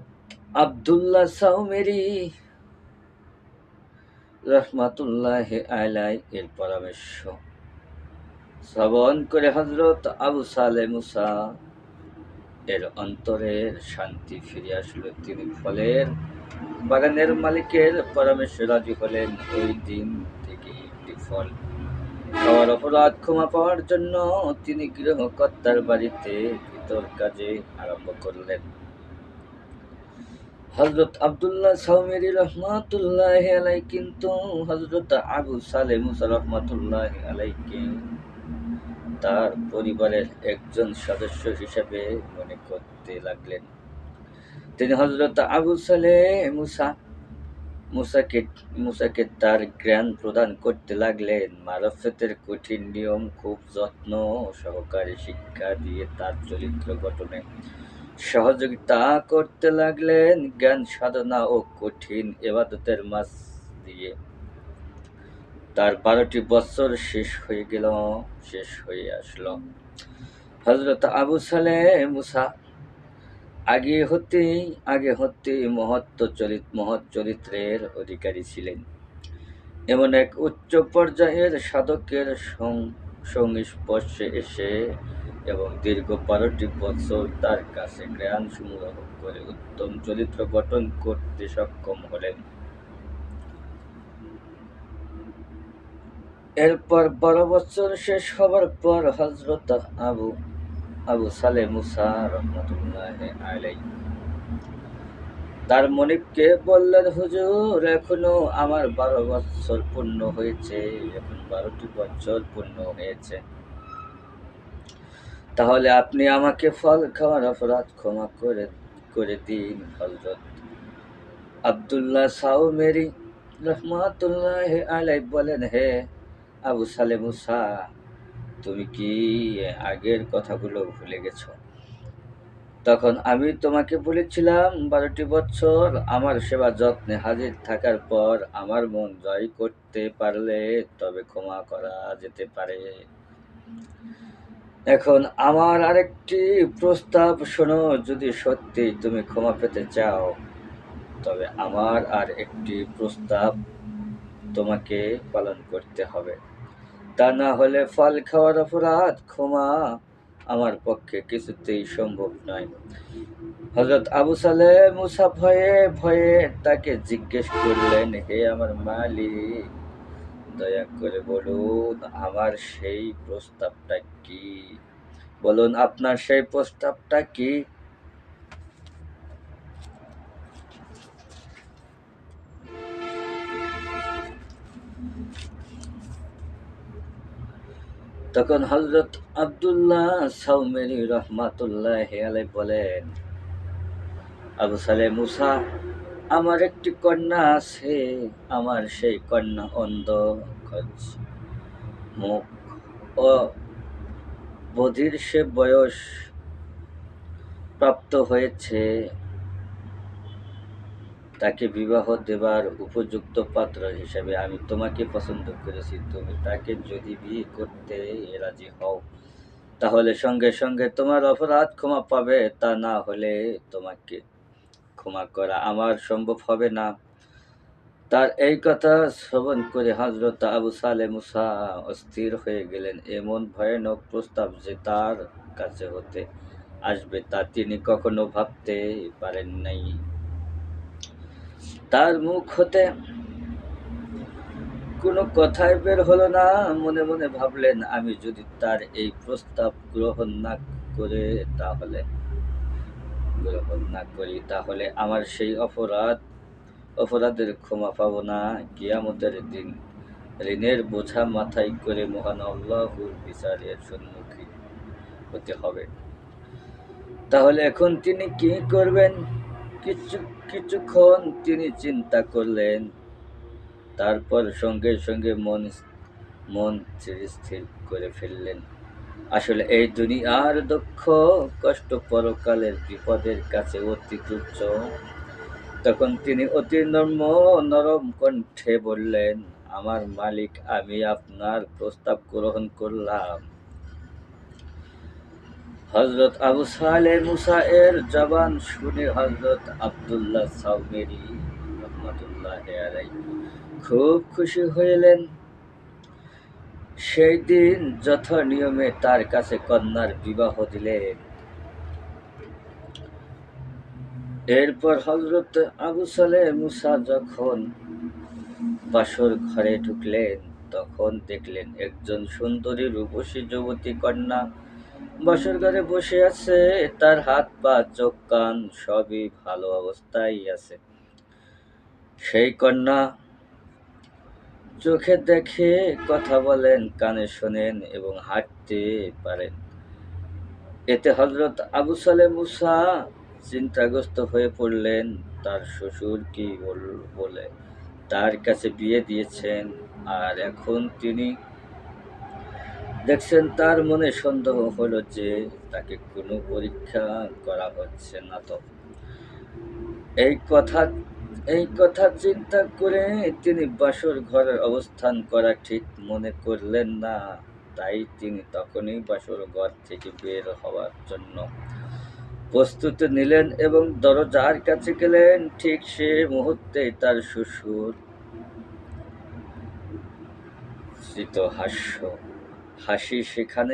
আব্দুল্লাহ সাউমেরি রাহমাতুল্লাহি আলাইহি এর পরামর্শ শ্রবণ করে হযরত আবু সালেহ মুসা এর অন্তরের শান্তি ফিরে আসলো। তিনি ফলের বাগানের মালিকের পরামর্শে রাজি হলেন। ওই দিন থেকে একটি ফল খাওয়ার অপরাধ ক্ষমা পাওয়ার জন্য তিনি গৃহকর্তার বাড়িতে ভিতর কাজে আরম্ভ করলেন। হযরত আব্দুল্লাহ সাউমেরি রহমাতুল্লাহি আলাইহি কিন্তু হযরত আবু সালেহ মুসা রহমাতুল্লাহি আলাইহিকে তার পরিবারের একজন সদস্য হিসেবে মনে করতে লাগলেন। তিনি হযরত আবু সালেহ মুসাকে তার জ্ঞান প্রদান করতে লাগলেন। মারফতের কঠিন নিয়ম খুব যত্ন সহকারে শিক্ষা দিয়ে তার চরিত্র গঠনে সহযোগিতা করতে লাগলেন। জ্ঞান সাধনা ও কঠিন ইবাদতের মাঝ দিয়ে তার 12টি বছর শেষ হয়ে আসলো। হযরত আবু সালেহ মুসা আগে হতেই মহৎ চরিত্রের অধিকারী ছিলেন। এমন এক উচ্চ পর্যায়ের সাধকের সংস্পর্শে এসে এবং দীর্ঘ 12টি বছর তার কাছে জ্ঞান সংগ্রহ করে উত্তম চরিত্র গঠন করতে সক্ষম হলেন। এরপর 12 বছর শেষ হবার পর হযরত আবু সালেহ মুসা রহমাতুল্লাহি আলাইহি তার মনিবকে বললেন, হুজুর, এখনো আমার 12 বছর পূর্ণ হয়েছে। এখন 12টি বছর পূর্ণ হয়েছে। তাহলে আপনি আমাকে ফল খাওয়ার অপরাধ ক্ষমা করে দিন। হযরত আব্দুল্লাহ সাউমেরি রাহমাতুল্লাহি আলাইহি বলেন, হে আবু সালেহ মুসা, তুমি কি আগের কথাগুলো ভুলে গেছো? তখন আমি তোমাকে বলেছিলাম 12টি বছর আমার সেবা যত্নে হাজির থাকার পর আমার মন জয় করতে পারলে তবে ক্ষমা করা যেতে পারে। এখন আমার আরেকটি প্রস্তাব শোনো। যদি সত্যি তুমি ক্ষমা পেতে চাও, তবে আমার আর একটি প্রস্তাব তোমাকে পালন করতে হবে। তা না হলে ফল খাওয়ার অপরাধ ক্ষমা আমার পক্ষে কিছুতেই সম্ভব নয়। হযরত আবু সালেহ মুসা ভয়ে ভয়ে তাকে জিজ্ঞেস করলেন, হে আমার মালিক, দয়া করে বলুন আমার সেই প্রস্তাবটা কি? বলুন আপনার সেই প্রস্তাবটা কি? তখন হযরত আব্দুল্লাহ সাউমেরি রাহমাতুল্লাহি আলাইহি বলেন, আবু সালেহ মুসা, আমার একটি কন্যা আছে। আমার সেই কন্যা অন্ধ, মুখ ও বধির। সে বয়স প্রাপ্ত হয়েছে। তাকে বিবাহ দেবার উপযুক্ত পাত্র হিসেবে আমি তোমাকে পছন্দ করেছি। তুমি তাকে যদি বিয়ে করতে রাজি হও, তাহলে সঙ্গে সঙ্গে তোমার অপরাধ ক্ষমা পাবে। তা না হলে তোমাকে ক্ষমা করা আমার সম্ভব হবে না। তার এই কথা শ্রবণ করে হযরত আবু সালেহ মুসা অস্থির হয়ে গেলেন। এমন ভয়ানক প্রস্তাব যে তার কাছে হতে আসবে তা তিনি কখনো ভাবতে পারেন নাই। তার মুখ হতে কোনো কথাই বের হলো না। মনে মনে ভাবলেন, আমি যদি তার এই প্রস্তাব গ্রহণ না করি তাহলে আমার সেই অপরাধের ক্ষমা পাব না। কিয়ামতের দিন ঋণের বোঝা মাথায় করে মহান আল্লাহর বিচারের সম্মুখীন হতে হবে। তাহলে এখন তিনি কি করবেন? কিছুক্ষণ তিনি চিন্তা করলেন। তারপর সঙ্গে সঙ্গে মন স্থির করে ফেললেন। আসলে এই দুনিয়ার দুঃখ কষ্ট পরকালের বিপদের কাছে অতি তুচ্ছ। তখন তিনি অতি নরম কণ্ঠে বললেন, আমার মালিক, আমি আপনার প্রস্তাব গ্রহণ করলাম। হযরত আবু সালেহ মুসা এর জবান শুনে হযরত আব্দুল্লাহ সাওমেরি রাহমাতুল্লাহি আলাইহি খুব খুশি হইলেন। সেই দিন যথা নিয়মে তার কাছে কন্যার বিবাহ দিলেন। এরপর হযরত আবু সালেহ মুসা যখন বাসর ঘরে ঢুকলেন, তখন দেখলেন একজন সুন্দরী রূপসী যুবতী কন্যা বাসর ঘরে বসে আছে। তার হাত পা চোখ কান সবই ভালো অবস্থায় আছে। সেই কন্যা চোখে দেখে, কথা বলেন, কানে শোনেন এবং হাঁটতে পারেন। এতে হযরত আবু সালেহ মুসা চিন্তাগ্রস্ত হয়ে পড়লেন। তার শ্বশুর কি বলে তার কাছে বিয়ে দিয়েছেন, আর এখন তিনি দেখছেন তার মনে সন্দেহ হলো যে তাকে কোনো পরীক্ষা করা হচ্ছে না। তো এই কথা চিন্তা করে তিনি বাসর ঘরের অবস্থান করা ঠিক মনে করলেন না। তাই তিনি তখনই বাসর ঘর থেকে বের হওয়ার জন্য প্রস্তুতি নিলেন এবং দরজার কাছে গেলেন। ঠিক সে মুহূর্তে তার শ্বশুর স্মিত হাসি সেখানে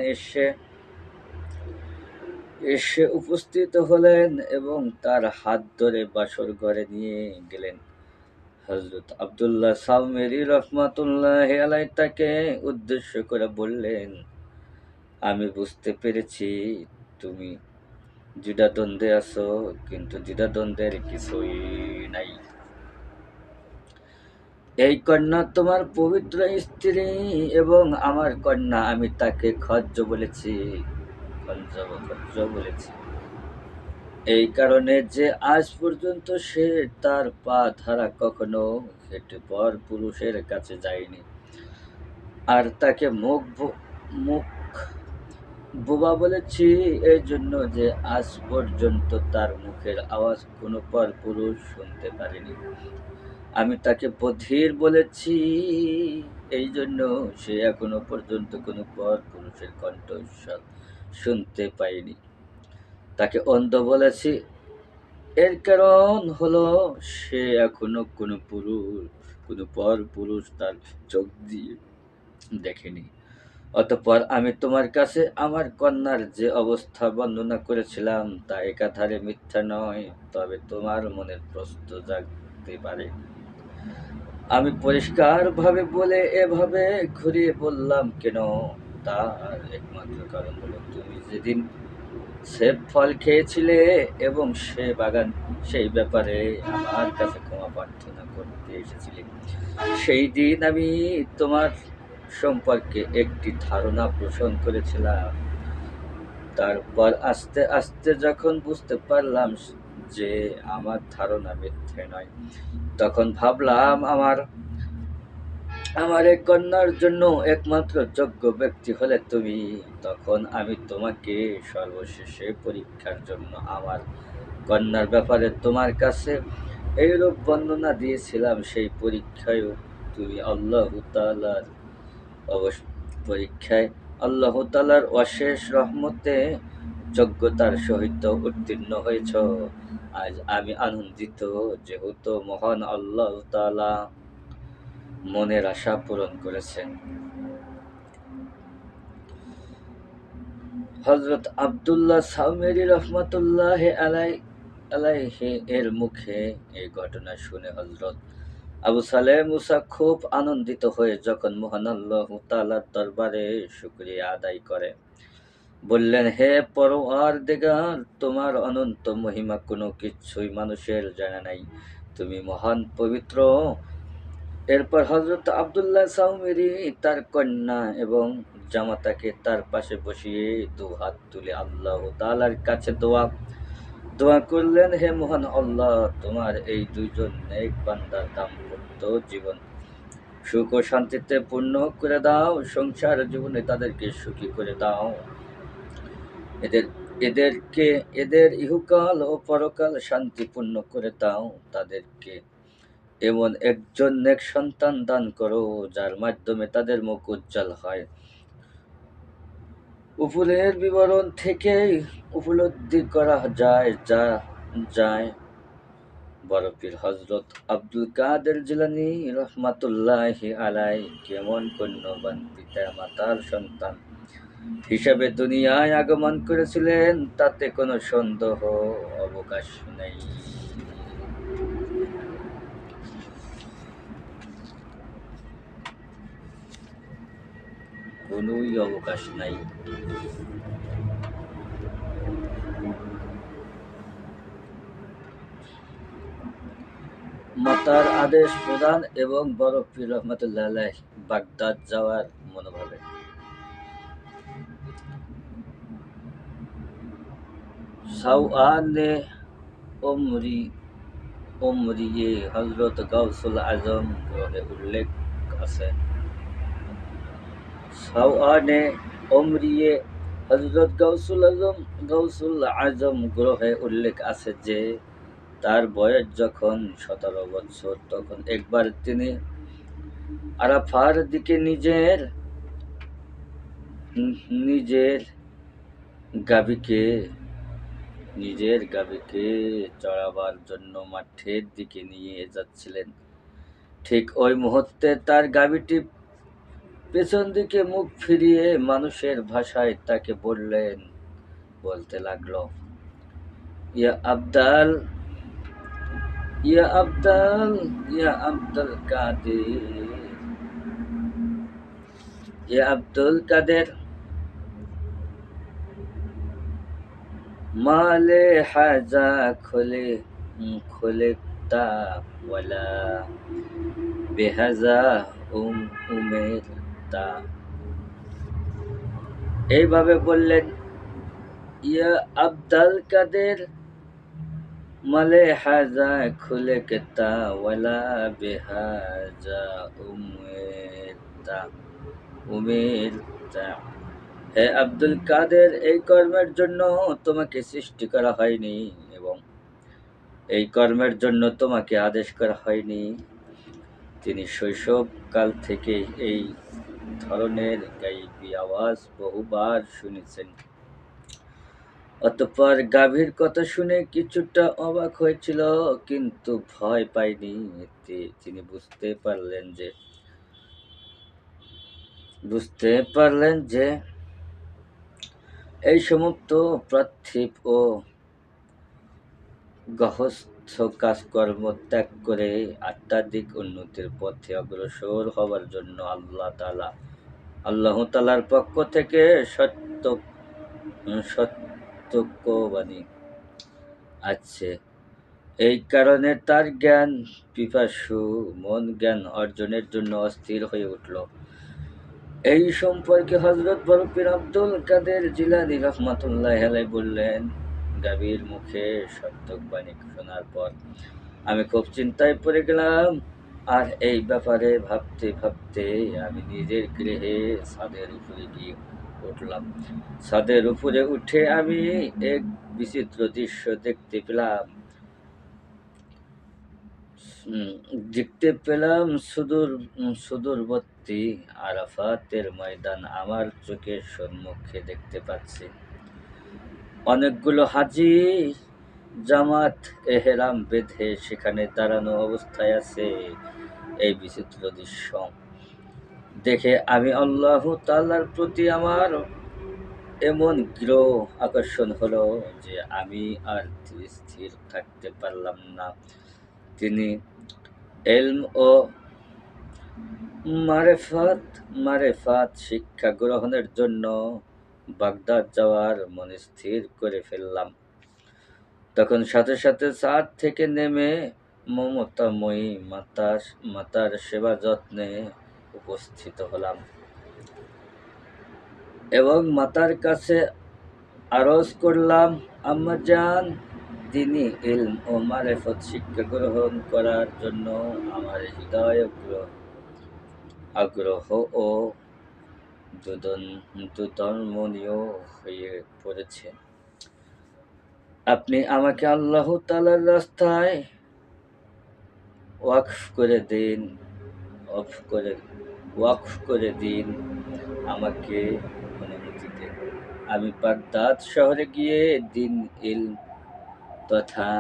এসে উপস্থিত হলেন এবং তার হাত ধরে বাসর ঘরে নিয়ে গেলেন। হযরত আব্দুল্লাহ সাওমেরি রাহমাতুল্লাহি আলাইহি তাকে উদ্দেশ্য করে বললেন, আমি বুঝতে পেরেছি তুমি দ্বিধাদ্বন্দ্বে আছো, কিন্তু দ্বিধাদ্বন্দ্বের কিছুই নাই। এই কন্যা তোমার পবিত্র স্ত্রী এবং আমার কন্যা। আমি তাকে খজ্জ বলেছি। এই কারণে যে আজ পর্যন্ত সে তার পা ধারা কখনো হেঁটে পর পুরুষের কাছে যায়নি, আর তাকে মুখ বোবা বলেছি এই জন্য যে আজ পর্যন্ত তার মুখের আওয়াজ কোনো পর পুরুষ শুনতে পারেনি। আমি তাকে বধির বলেছি এই জন্য সে এখনো পর্যন্ত কোনো পর পুরুষের কণ্ঠস্বর শুনতে পায়নি। তাকে অন্ধ বলেছি, এর কারণ হলো সে এখনো কোনো পর পুরুষ তার চোখ দিয়ে দেখেনি। অতঃপর আমি তোমার কাছে আমার কন্যার যে অবস্থা বর্ণনা করেছিলাম তা একাধারে মিথ্যা নয়, তবে তোমার মনের প্রশ্ন জাগতে পারে। আমি পরিষ্কারভাবে বলে এভাবে ঘুরিয়ে বললাম কেন, তার একমাত্র কারণ হলো তুমি যেদিন সেব ফল খেয়েছিলে এবং সেই ব্যাপারে আমার কাছে ক্ষমা প্রার্থনা করতে এসেছিলে, সেই দিন আমি তোমার সম্পর্কে একটি ধারণা পোষণ করেছিলাম। তারপর আস্তে আস্তে যখন বুঝতে পারলাম যে আমার ধারণা মিথ্যে নয়, তখন ভাবলাম আমার এই কন্যার জন্য একমাত্র যোগ্য ব্যক্তি হলে তুমি। তখন আমি তোমাকে সর্বশেষে পরীক্ষার জন্য আমার কন্যার ব্যাপারে তোমার কাছে এইরূপ বর্ণনা দিয়েছিলাম। সেই পরীক্ষায়ও তুমি আল্লাহ তাআলার অশেষ রহমতে যোগ্যতার সহিত উত্তীর্ণ হয়েছ। আজ আমি আনন্দিত, যেহেতু মহান আল্লাহ তাআলা মনের আশা পূরণ করেছেন। হযরত আব্দুল্লাহ সাওমেরি রাহমাতুল্লাহি আলাইহি এর মুখে এই ঘটনা শুনে হযরত আবু সালেহ মুসা খুব আনন্দিত হয়ে যখন মহান আল্লাহ তাআলার দরবারে শুকরিয়া আদায় করে বললেন, হে পরওয়ারদিগার, তোমার অনন্ত মহিমা কোনো কিছুই মানুষের জানা নাই, তুমি মহান পবিত্র। এরপর হযরত আব্দুল্লাহ সাওমেরি তার কন্যা এবং জামাতাকে তার পাশে বসিয়ে দু হাত তুলে আল্লাহ তাআলার কাছে দোয়া করলেন, হে মহান আল্লাহ, তোমার এই দুইজন নেক বান্দার দাম্পত্য জীবন সুখ ও শান্তিতে পূর্ণ করে দাও, সংসার জীবনে তাদেরকে সুখী করে দাও। এদের এদেরকে এদের ইহকাল ও পরকাল শান্তিপূর্ণ করে দাও। তাদেরকে এমন একজন নেক সন্তান দান করো যার মাধ্যমে তাদের মুখ উজ্জ্বল হয়। উপরের বিবরণ থেকেই উপলব্ধি করা যায় বড় পীর হযরত আব্দুল কাদের জিলানী রাহমাতুল্লাহি আলাইহি কেমন পুণ্যবান পিতা মাতার সন্তান হিসাবে দুনিয়ায় আগমন করেছিলেন তাতে কোনো সন্দেহ অবকাশ নেই। কোনোই অবকাশ নাই। মাতার আদেশ প্রদান এবং বড় পীর রহমাতুল্লাহ আলাইহি বাগদাদ যাওয়ার মনোভাবে সাওয়ানে উমরিয়ে হযরত গাউসুল আজম গ্রহে উল্লেখ আছে। সাওয়ানে উমরিয়ে হযরত গাউসুল আজম গ্রহে উল্লেখ আছে যে তার বয়স যখন 17 বছর তখন একবার তিনি আরাফার দিকে নিজের গাভীকে চড়াবার জন্য মাঠের দিকে নিয়ে যাচ্ছিলেন। ঠিক ওই মুহূর্তে তার গাভীটি পেছন দিকে মুখ ফিরিয়ে মানুষের ভাষায় তাকে বলতে লাগলো, ইয়া আব্দাল ইয়া আব্দুল কাদের মালে হাজা খুলিকতা ওয়ালা বেহাজা উমেরতা। এইভাবে বললেন, ইয়া আব্দুল কাদের মালে হাজা খুলিকতা ওয়ালা বেহাজা উমেরতা। হে আব্দুল কাদের, এই কর্মের জন্য তোমাকে সৃষ্টি করা হয়নি এবং এই কর্মের জন্য তোমাকে আদেশ করা হয়নি। তিনি শৈশবকাল থেকে এই ধরনের গাইবী আওয়াজ বহুবার শুনেছেন। অতঃপর গাভীর কথা শুনে কিছুটা অবাক হয়েছিল, কিন্তু ভয় পায়নি। তিনি বুঝতে পারলেন যে এই সমস্ত পার্থিব ও গৃহস্থ কাজকর্ম ত্যাগ করে আধ্যাত্মিক উন্নতির পথে অগ্রসর হবার জন্য আল্লাহ তাআলার পক্ষ থেকে সত্যবাণী আছে। এই কারণে তার জ্ঞান পিপাসু মন জ্ঞান অর্জনের জন্য অস্থির হয়ে উঠল। এই সম্পর্কে হযরত বড় পীর আব্দুল কাদের জিলানী রাহমাতুল্লাহি আলাইহি বললেন, গাভীর মুখে সত্যবাণী শোনার পর আমি খুব চিন্তায় পড়ে গেলাম, আর এই ব্যাপারে ভাবতে ভাবতে আমি নিজের গৃহে ছাদের উপরে গিয়ে উঠলাম। ছাদের উপরে উঠে আমি এক বিচিত্র দৃশ্য দেখতে পেলাম সুদূরবর্তী আরাফাতের ময়দান আমার চোখের সম্মুখে দেখতে পাচ্ছি। অনেকগুলো হাজী জামাত এহরাম বেঁধে সেখানে দাঁড়ানো অবস্থায় আছে। এই বিচিত্র দৃশ্য দেখে আমি আল্লাহ তাআলার প্রতি আমার এমন দৃঢ় আকর্ষণ হলো যে আমি আর স্থির থাকতে পারলাম না। তিনি ইলম ও মারেফাত শিক্ষা গ্রহণের জন্য বাগদাদ যাওয়ার মনে স্থির করে ফেললাম। তখন সাথে সাথে ছাদ থেকে নেমে মমতাময়ী মাতার সেবা যত্নে উপস্থিত হলাম এবং মাতার কাছে আরজ করলাম, আম্মা জান, দ্বীনি ইলম ও মারেফত শিক্ষা গ্রহণ করার জন্য আমার হৃদয় আগ্রহ ও দুধর্মনীয় হয়ে পড়েছে। আপনি আমাকে আল্লাহ তাআলার রাস্তায় ওয়াকফ করে দিন, অফ করে ওয়াকফ করে দিন, আমাকে অনুমতি দিন। আমি বাগদাদ শহরে গিয়ে দিন ইলম তথা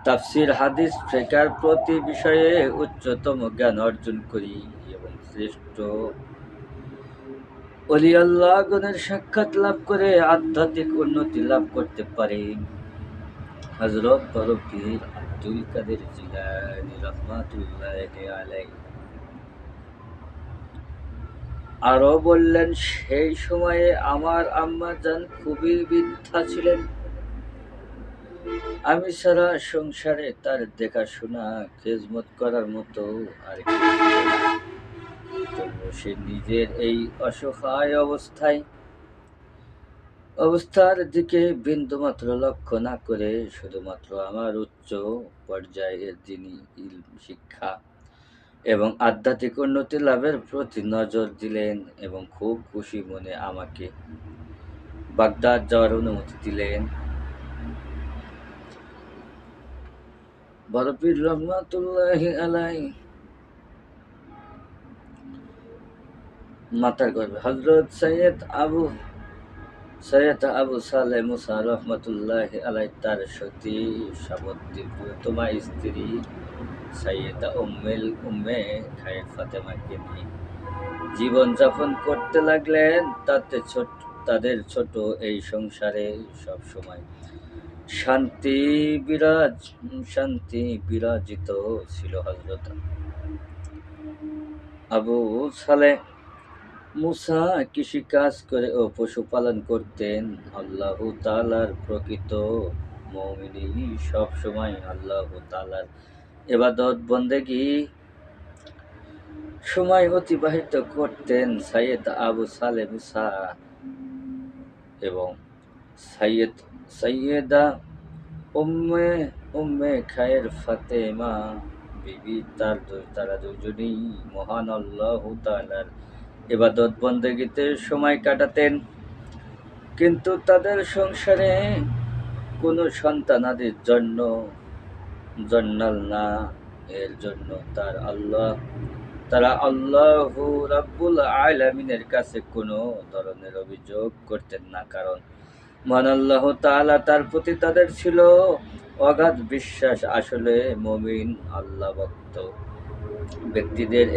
তাফসির, হাদিস, ফিকহ প্রতি বিষয়ে উচ্চতম জ্ঞান অর্জন করি এবং শ্রেষ্ঠ ওলি আল্লাহগণের সাক্ষাৎ লাভ করে আধ্যাত্মিক উন্নতি লাভ করতে পারি। হযরত বড় পীর আব্দুল কাদের জিলানী রাহমাতুল্লাহি আলাইহি আরো বললেন, সেই সময়ে আমার আম্মাজান খুবই বৃদ্ধা ছিলেন। আমি ছাড়া সংসারে তার দেখাশোনা খেজমত করার মতো আর কেউ ছিল না। তবুও সে নিজের এই অসহায় অবস্থার দিকে বিন্দুমাত্র লক্ষ্য না করে শুধুমাত্র আমার উচ্চ পর্যায়ের দিনী ইলম শিক্ষা এবং আধ্যাত্মিক উন্নতি লাভের প্রতি নজর দিলেন এবং খুব খুশি মনে আমাকে বাগদাদ যাওয়ার অনুমতি দিলেন। বড় পীর রহমাতুল্লাহি আলাইহি মাতার গর্ভে হযরত সৈয়দ আবু সালেহ মুসা রহমাতুল্লাহি আলাইহি তার সতী সাবতী প্রিয়তমা স্ত্রী সাইয়েদা উম্মে খায়ের ফাতেমাকে নিয়ে জীবন যাপন করতে লাগলেন। তাদের ছোট এই সংসারে সবসময় শান্তি বিরাজিত ছিল। হযরত আবু সালেহ মুসা কৃষিকাজ করে ও পশুপালন করতেন। আল্লাহ তাআলার প্রকৃত মুমিন সবসময় আল্লাহ তাআলার ইবাদত বন্দেগী সময় অতিবাহিত করতেন। সাইয়েদ আবু সালেহ মুসা এবং সাইয়েদা উম্মে খায়ের ফাতেমা বিবি তারা দুজনেই মহান আল্লাহ তাআলার ইবাদত বন্দেগীতে সময় কাটাতেন। কিন্তু তাদের সংসারে কোনো সন্তানাদির জন্মাল না। এর জন্য তারা আল্লাহ রাব্বুল আলামিনের কাছে কোনো ধরনের অভিযোগ করতেন না, কারণ মহান আল্লাহ তাআলা তার প্রতি তাদের ছিল অগাধ বিশ্বাস। আসলে মুমিন আল্লাহ ভক্ত ব্যক্তিদের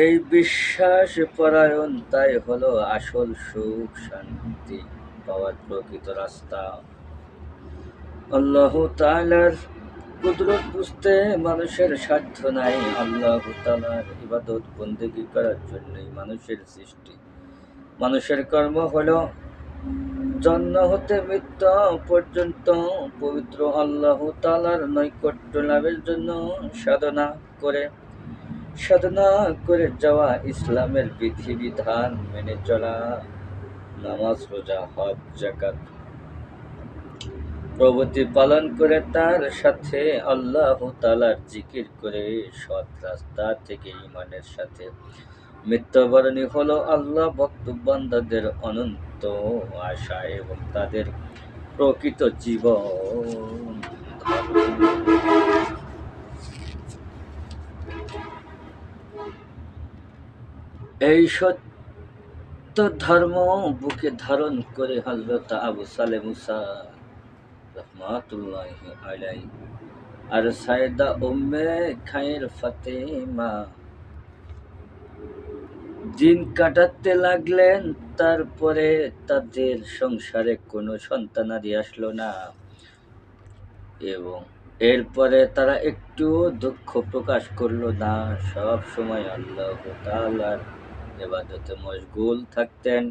এই বিশ্বাস পরায়ণতাই হলো আসল সুখ শান্তি পাওয়ার প্রকৃত রাস্তা। আল্লাহ তাআলার কুদরত বুঝতে মানুষের সাধ্য নাই। আল্লাহ তাআলার ইবাদত বন্দেগী করার জন্যই মানুষের সৃষ্টি। মানুষের কর্ম হলো জন্ম হতে মৃত্যু পর্যন্ত পবিত্র আল্লাহ তাআলার নৈকট্য লাভের জন্য সাধনা করে যাওয়া, ইসলামের বিধিবিধান মেনে চলা, নামাজ, রোজা, হজ, যাকাত প্রভৃতি পালন করে তার সাথে আল্লাহ তাআলার জিকির করে সৎ রাস্তা থেকে ঈমানের সাথে মৃত্যুবরণই হলো আল্লাহ ভক্ত বান্দাদের অনন্ত আশা এবং তাদের প্রকৃত জীবন ধর্ম। এই সত্য ধর্ম বুকে ধারণ করে হযরত আবু সালেহ মুসা রাহমাতুল্লাহি আলাইহি আর সাইয়েদা উম্মে খায়ের ফাতেমা দিন কাটাতে লাগলেন। তারপরে তাদের সংসারে কোনো সন্তানাদি আসলো না এবং এরপরে তারা একটুও দুঃখ প্রকাশ করল না। সব সময় আল্লাহ তাআলার ইবাদতে মশগুল থাকতেন।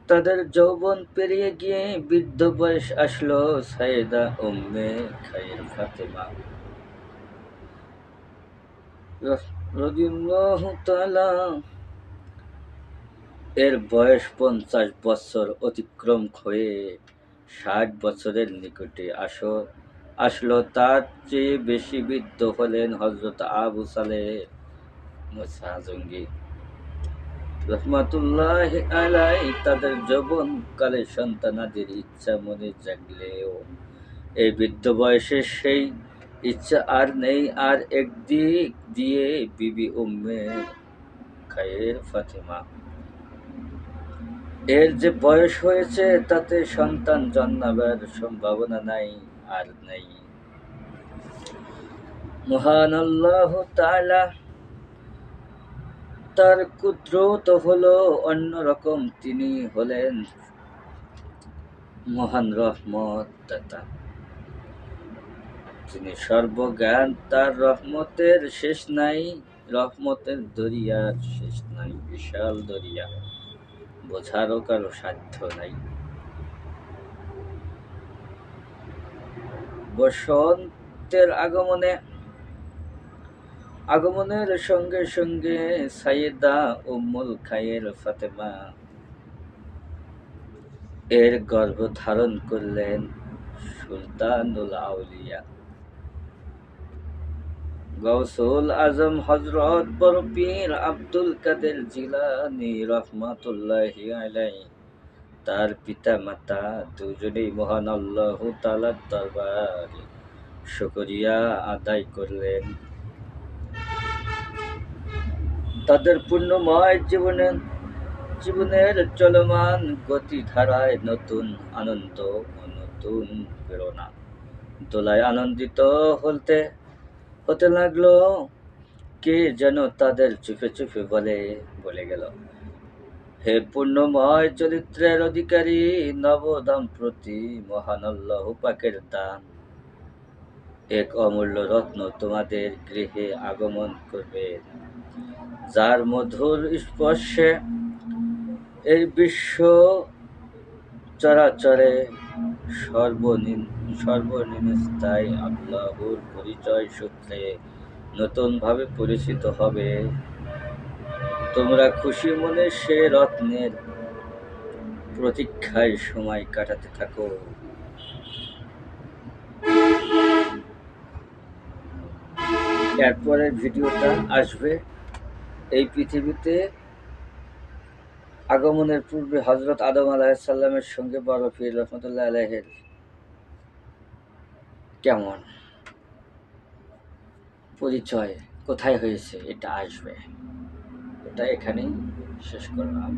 তাদের যৌবন পেরিয়ে গিয়ে বৃদ্ধ বয়স আসলো। সাইয়েদা উম্মে খায়ের ফাতেমা রাদিয়াল্লাহু তাআলা এর বয়স 50 বছর অতিক্রম হয়ে 60 বছরের নিকটে আসলো তার চেয়ে বেশি বৃদ্ধ হলেন হযরত আবু সালেহ মুসা জঙ্গি রহমাতুল্লাহি আলাইহি। তাদের যৌবনকালে সন্তানাদির ইচ্ছা মনে জাগলেও এই বৃদ্ধ বয়সে সেই ইচ্ছা আর নেই। আর একদিক দিয়ে বিবি উম্মে খায়ের ফাতেমা এর যে বয়স হয়েছে তাতে সন্তান জন্মাবার সম্ভাবনা নাই, আর নেই। মহান আল্লাহ তাআলা তার কুদরত হলো অন্যরকম। তিনি হলেন মহান রহমত দাতা, তিনি সর্বজ্ঞান। তার রহমতের শেষ নাই, রহমতের দরিয়ার শেষ নাই, বিশাল দরিয়া, বোঝারও কারো সাধ্য নাই। বসন্তের আগমনের সঙ্গে সঙ্গে সাইয়েদা উম্মুল খায়ের ফাতেমা এর গর্ভ ধারণ করলেন সুলতানুল আউলিয়া গৌসুল আজম হযরত বড় পীর আব্দুল কাদের জিলানী রহমাতুল্লাহি আলাইহি। তার পিতা মাতা দুজনেই মহান আল্লাহ তাআলার দরবারে শুকরিয়া আদায় করলেন। তাদের পুণ্যময় জীবনের চলমান গতিধারায় নতুন আনন্দ ও নতুন প্রেরণা দোলায় আনন্দিত হতে লাগলো। কে যেন তাদের চুপে চুপে বলে গেল, হে পুণ্যময় চরিত্রের অধিকারী নবদম্পতি, মহান আল্লাহ পাকের দান এক অমূল্য রত্ন তোমাদের গৃহে আগমন করবে, যার মধুর স্পর্শে এই বিশ্ব চরাচরে সর্বনিম্ন স্থায়ী আল্লাহর পরিচয় সূত্রে নতুনভাবে পরিচিত হবে। তোমরা খুশি মনে সে রত্নের প্রতীক্ষায় সময় কাটাতে থাকো। এরপরের ভিডিওটা আসবে এই পৃথিবীতে আগমনের পূর্বে হযরত আদম আলাইহিস সালামের সঙ্গে বড় পীর রহমাতুল্লাহি আলাইহির কেমন পরিচয়, কোথায় হয়েছে, এটা আসবে। এটা এখানেই শেষ করলাম।